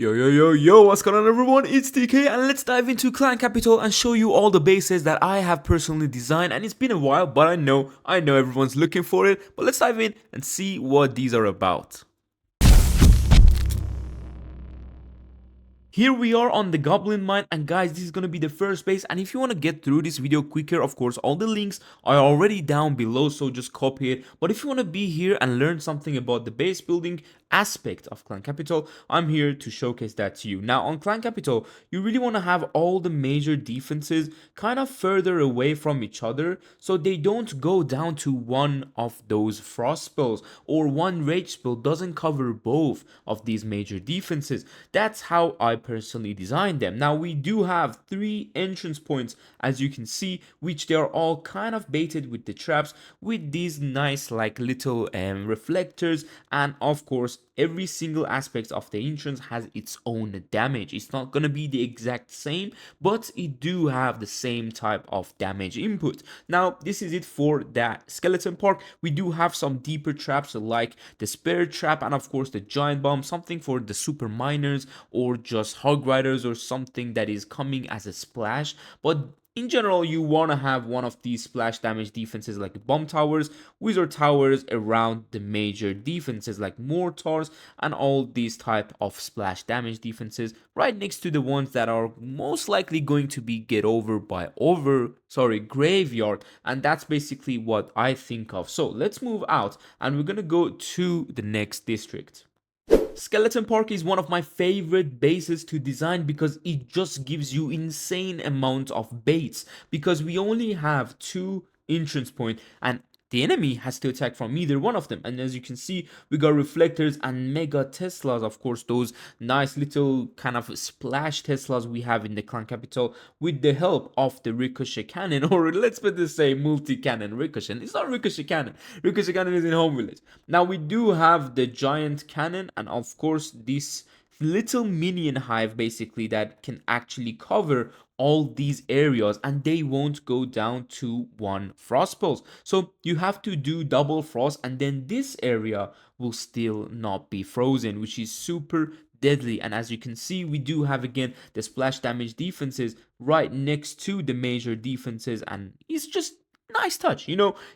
Yo, what's going on everyone? It's TK and let's dive into Clan Capital and show you all the bases that I have personally designed, and it's been a while, but I know everyone's looking for it, but let's dive in and see what these are about. Here we are on the Goblin Mine, and guys, this is going to be the first base, and if you want to get through this video quicker, of course, all the links are already down below, so just copy it. But if you want to be here and learn something about the base building aspect of Clan Capital, I'm here to showcase that to you. Now, on Clan Capital, you really want to have all the major defenses kind of further away from each other, so they don't go down to one of those frost spells, or one rage spell doesn't cover both of these major defenses. That's how I personally designed them. Now, we do have 3 entrance points, as you can see, which they are all kind of baited with the traps, with these nice like little reflectors, and of course every single aspect of the entrance has its own damage. It's not gonna be the exact same, but it do have the same type of damage input. Now, this is it for that skeleton park. We do have some deeper traps like the spear trap, and of course the giant bomb, something for the super miners or just hog riders, or something that is coming as a splash. But in general, you want to have one of these splash damage defenses like bomb towers, wizard towers around the major defenses like mortars, and all these type of splash damage defenses right next to the ones that are most likely going to be get over by graveyard. And that's basically what I think of. So let's move out and we're gonna go to the next district. Skeleton Park is one of my favorite bases to design because it just gives you insane amount of baits, because we only have 2 entrance points and the enemy has to attack from either one of them. And as you can see, we got reflectors and mega Teslas, of course, those nice little kind of splash Teslas we have in the Clan Capital, with the help of the ricochet cannon, or let's put this say multi-cannon ricochet. It's not ricochet cannon. Ricochet cannon is in home village. Now, we do have the giant cannon, and of course this little minion hive basically that can actually cover all these areas, and they won't go down to 1 frost pulse. So you have to do double frost, and then this area will still not be frozen, which is super deadly. And as you can see, we do have again the splash damage defenses right next to the major defenses, and it's just nice touch.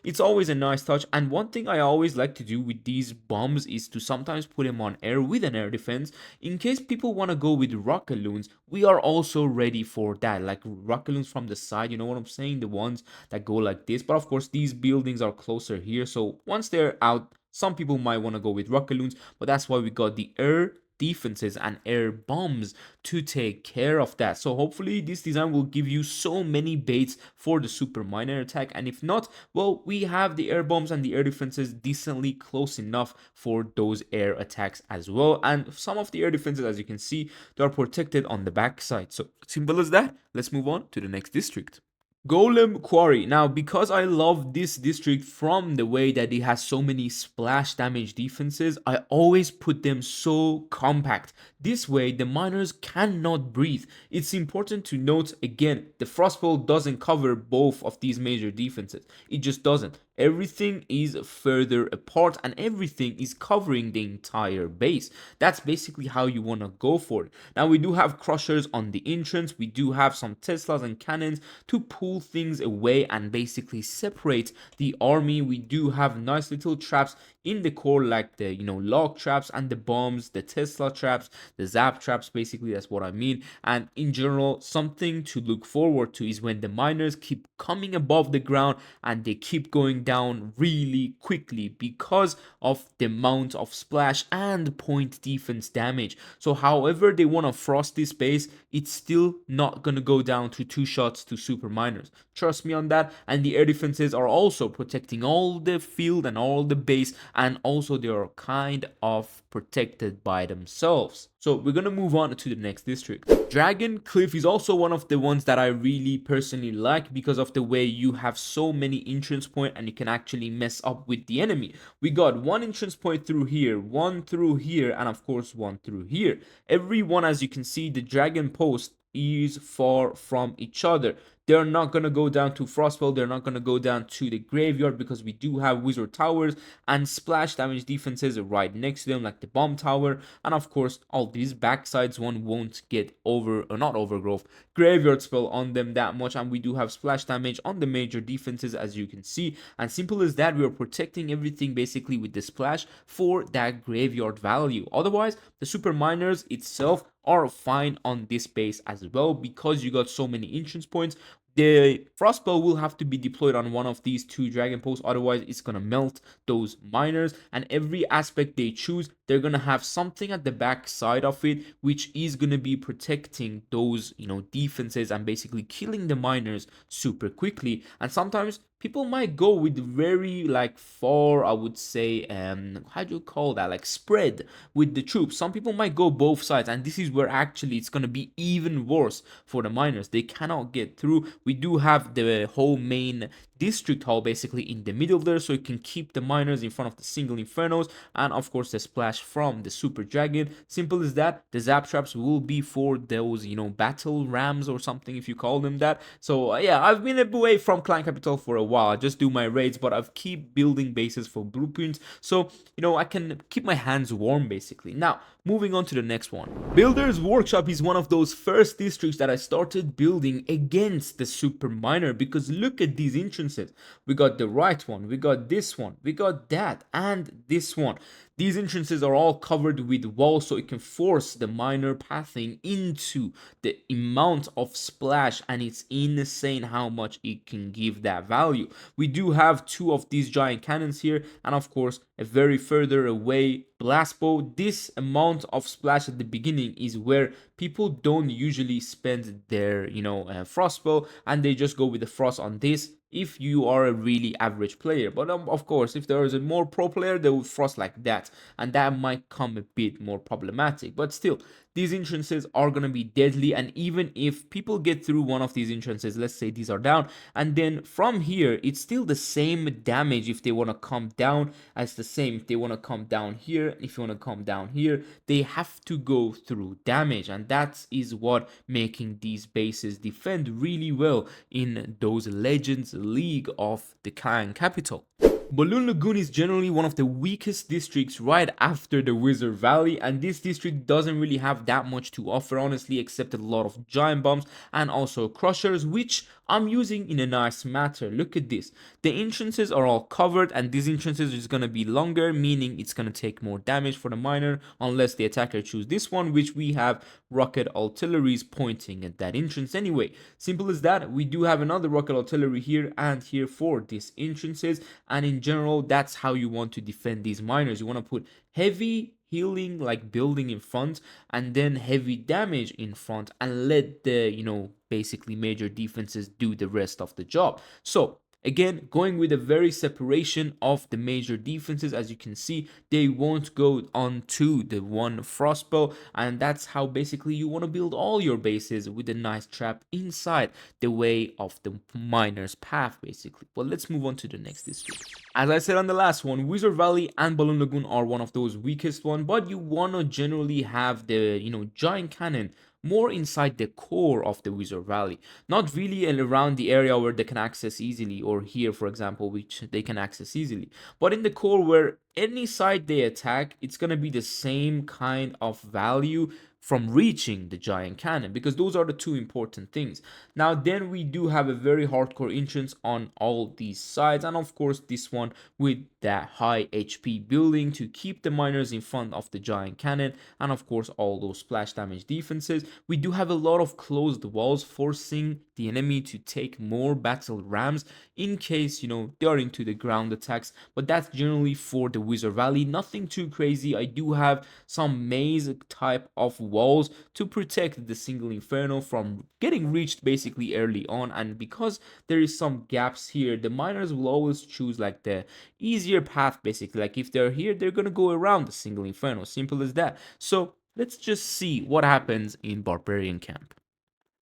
It's always a nice touch. And one thing I always like to do with these bombs is to sometimes put them on air with an air defense, in case people want to go with rockaloons. We are also ready for that, like rockaloons from the side, you know what I'm saying, the ones that go like this. But of course these buildings are closer here, so once they're out, some people might want to go with rockaloons, but that's why we got the air defenses and air bombs to take care of that. So hopefully this design will give you so many baits for the super miner attack, and if not, well, we have the air bombs and the air defenses decently close enough for those air attacks as well. And some of the air defenses, as you can see, they are protected on the backside. So simple as that. Let's move on to the next district. Golem Quarry. Now, because I love this district from the way that it has so many splash damage defenses, I always put them so compact. This way, the miners cannot breathe. It's important to note again, the frostbolt doesn't cover both of these major defenses. It just doesn't. Everything is further apart and everything is covering the entire base. That's basically how you want to go for it. Now, we do have crushers on the entrance. We do have some Teslas and cannons to pull things away and basically separate the army. We do have nice little traps in the core, like the log traps and the bombs, the Tesla traps, the zap traps, basically that's what I mean. And in general, something to look forward to is when the miners keep coming above the ground and they keep going down really quickly because of the amount of splash and point defense damage. So however they want to frost this base, it's still not gonna go down to 2 shots to super miners. Trust me on that. And the air defenses are also protecting all the field and all the base, and also they are kind of protected by themselves. So we're gonna move on to the next district. Dragon Cliff is also one of the ones that I really personally like because of the way you have so many entrance points and you can actually mess up with the enemy. We got 1 entrance point through here, 1 through here, and of course 1 through here. Every one, as you can see, the dragon post is far from each other. they're not gonna go down to Frostwell, they're not gonna go down to the graveyard, because we do have wizard towers and splash damage defenses right next to them, like the bomb tower. And of course, all these backsides one won't get over, or not overgrowth, graveyard spell on them that much. And we do have splash damage on the major defenses, as you can see. And simple as that, we are protecting everything basically with the splash for that graveyard value. Otherwise, the super miners itself are fine on this base as well, because you got so many entrance points. The frostbow will have to be deployed on one of these two dragon posts, otherwise it's gonna melt those miners. And every aspect they choose, they're gonna have something at the back side of it which is gonna be protecting those, defenses, and basically killing the miners super quickly. And sometimes people might go with very like far, I would say, how do you call that, like spread with the troops. Some people might go both sides, and this is where actually it's gonna be even worse for the miners. They cannot get through. We do have the whole main district hall basically in the middle there, so you can keep the miners in front of the single infernos, and of course the splash from the super dragon. Simple as that. The zap traps will be for those, battle rams or something, if you call them that. So yeah, I've been away from clan capital for a while. I just do my raids, but I've keep building bases for blueprints, so I can keep my hands warm basically. Now moving on to the next one. Builder's Workshop is one of those first districts that I started building against the super miner, because look at these entrances. We got the right one, we got this one, we got that, and this one. These entrances are all covered with walls, so it can force the miner pathing into the amount of splash, and it's insane how much it can give that value. We do have two of these giant cannons here, and of course a very further away blast bow. This amount of splash at the beginning is where people don't usually spend their frost bow, and they just go with the frost on this if you are a really average player. But of course, if there is a more pro player, they will frost like that, and that might come a bit more problematic. But still, these entrances are gonna be deadly, and even if people get through one of these entrances, let's say these are down, and then from here it's still the same damage if they want to come down as the same if they want to come down here. If you want to come down here, they have to go through damage, and that is what making these bases defend really well in those Legends League of the clan capital. Ballon Lagoon is generally one of the weakest districts right after the Wizard Valley, and this district doesn't really have that much to offer honestly, except a lot of giant bombs and also crushers, which I'm using in a nice matter. Look at this. The entrances are all covered, and these entrances is going to be longer, meaning it's going to take more damage for the miner unless the attacker choose this one, which we have rocket artilleries pointing at that entrance anyway. Simple as that. We do have another rocket artillery here and here for these entrances, and in general that's how you want to defend these miners. You want to put heavy healing like building in front, and then heavy damage in front, and let the basically major defenses do the rest of the job. So again, going with a very separation of the major defenses. As you can see, they won't go on to the one frostbow, and that's how basically you want to build all your bases, with a nice trap inside the way of the miner's path basically. But let's move on to the next district. As I said on the last one, Wizard Valley and Ballon Lagoon are one of those weakest ones, but you want to generally have the giant cannon more inside the core of the Wizard Valley, not really around the area where they can access easily, or here for example, which they can access easily, but in the core where any side they attack, it's gonna be the same kind of value from reaching the giant cannon, because those are the two important things. Now then, we do have a very hardcore entrance on all these sides, and of course this one with that high HP building to keep the miners in front of the giant cannon, and of course all those splash damage defenses. We do have a lot of closed walls, forcing the enemy to take more battle rams in case they are into the ground attacks, but that's generally for the Wizard Valley. Nothing too crazy. I do have some maze type of walls to protect the single inferno from getting reached basically early on, and because there is some gaps here, the miners will always choose like the easier path basically. Like if they're here, they're gonna go around the single inferno, simple as that. So let's just see what happens in Barbarian Camp.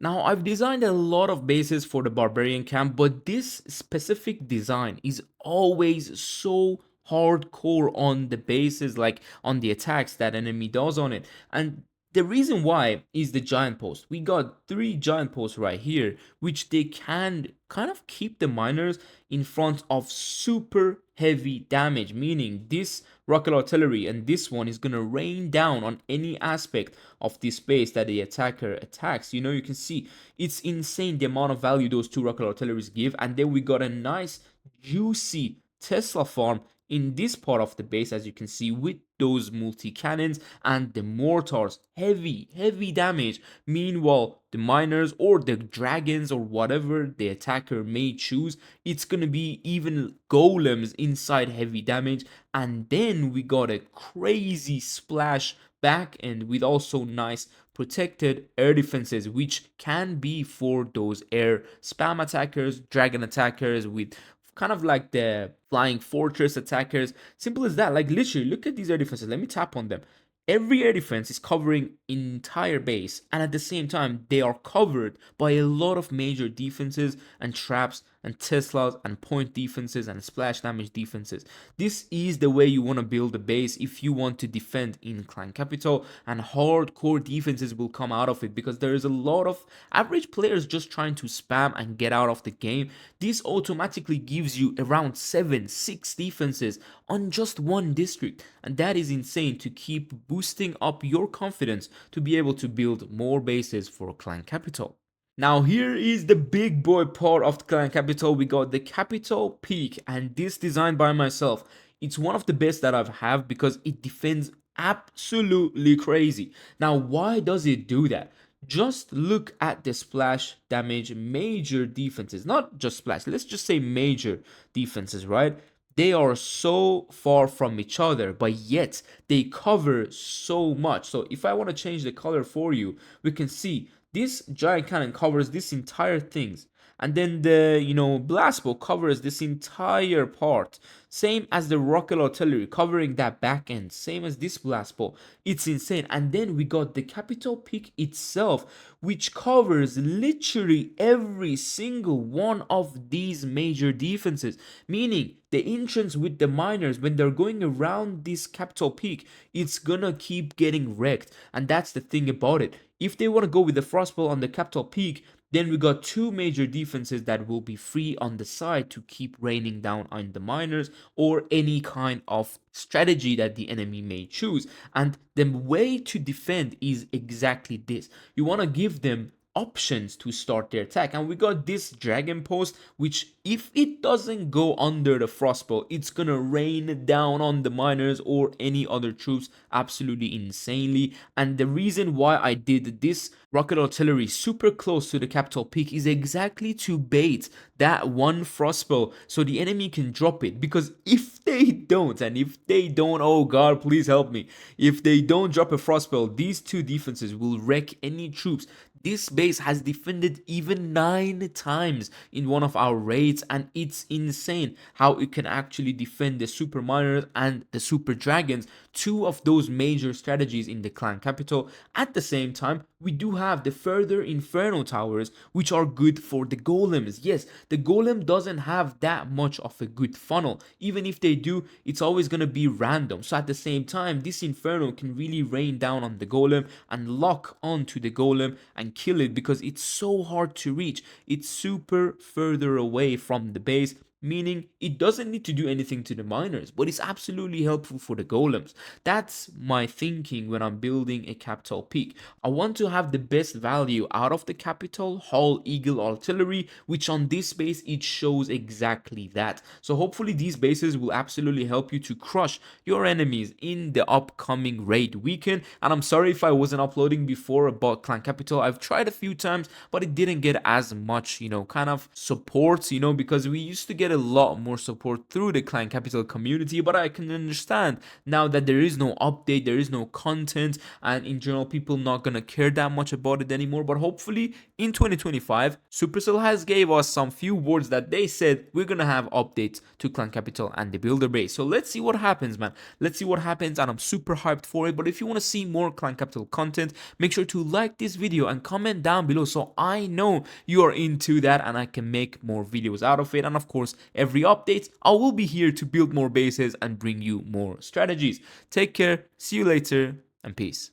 Now, I've designed a lot of bases for the Barbarian Camp, but this specific design is always so hardcore on the bases, like on the attacks that enemy does on it. And The reason why is the giant post. We got 3 giant posts right here, which they can kind of keep the miners in front of super heavy damage, meaning this rocket artillery and this one is gonna rain down on any aspect of this base that the attacker attacks. You can see it's insane the amount of value those 2 rocket artilleries give. And then we got a nice juicy Tesla farm in this part of the base, as you can see, with those multi-cannons and the mortars. Heavy damage. Meanwhile, the miners or the dragons or whatever the attacker may choose, it's gonna be even golems inside heavy damage. And then we got a crazy splash back end with also nice protected air defenses, which can be for those air spam attackers, dragon attackers, with kind of like the flying fortress attackers. Simple as that. Like literally, look at these air defenses. Let me tap on them. Every air defense is covering entire base, and at the same time they are covered by a lot of major defenses and traps and Teslas and point defenses and splash damage defenses. This is the way you want to build a base if you want to defend in Clan Capital, and hardcore defenses will come out of it because there is a lot of average players just trying to spam and get out of the game. This automatically gives you around 6 defenses on just one district, and that is insane to keep boosting up your confidence to be able to build more bases for Clan Capital. Now here is the big boy part of the Clan Capital. We got the Capital Peak, and this designed by myself. It's one of the best that I've have because it defends absolutely crazy. Now why does it do that? Just look at the splash damage major defenses, not just splash, let's just say major defenses, right? They are so far from each other, but yet they cover so much. So if I want to change the color for you, we can see this giant cannon covers this entire things. And then the blast bow covers this entire part. Same as the rocket artillery covering that back end. Same as this blast bow. It's insane. And then we got the Capital Peak itself, which covers literally every single one of these major defenses. Meaning the entrance with the miners, when they're going around this Capital Peak, it's gonna keep getting wrecked. And that's the thing about it. If they want to go with the frostball on the Capital Peak, then we got 2 major defenses that will be free on the side to keep raining down on the miners or any kind of strategy that the enemy may choose. And the way to defend is exactly this. You want to give them options to start their attack, and we got this dragon post, which if it doesn't go under the frostbow, it's gonna rain down on the miners or any other troops absolutely insanely. And the reason why I did this rocket artillery super close to the Capital Peak is exactly to bait that one frostbow so the enemy can drop it. Because if they don't, oh god, please help me, if they don't drop a frostbow, these 2 defenses will wreck any troops. This base has defended even 9 times in one of our raids, and it's insane how it can actually defend the super miners and the super dragons, 2 of those major strategies in the Clan Capital. At the same time, we do have the further Inferno towers, which are good for the golems. Yes, the golem doesn't have that much of a good funnel. Even if they do, it's always going to be random. So at the same time, this Inferno can really rain down on the golem and lock onto the golem and kill it, because it's so hard to reach. It's super further away from the base, meaning it doesn't need to do anything to the miners, but it's absolutely helpful for the golems. That's my thinking when I'm building a Capital Peak. I want to have the best value out of the Capital Hull Eagle artillery, which on this base it shows exactly that. So hopefully these bases will absolutely help you to crush your enemies in the upcoming raid weekend. And I'm sorry if I wasn't uploading before about Clan Capital. I've tried a few times, but it didn't get as much kind of support, because we used to get a lot more support through the Clan Capital community. But I can understand now that there is no update, there is no content, and in general people not gonna care that much about it anymore. But hopefully in 2025 Supercell has gave us some few words that they said we're gonna have updates to Clan Capital and the builder base. So let's see what happens, man. Let's see what happens, and I'm super hyped for it. But if you want to see more Clan Capital content, make sure to like this video and comment down below so I know you are into that and I can make more videos out of it. And of course, every update I will be here to build more bases and bring you more strategies. Take care, see you later, and peace.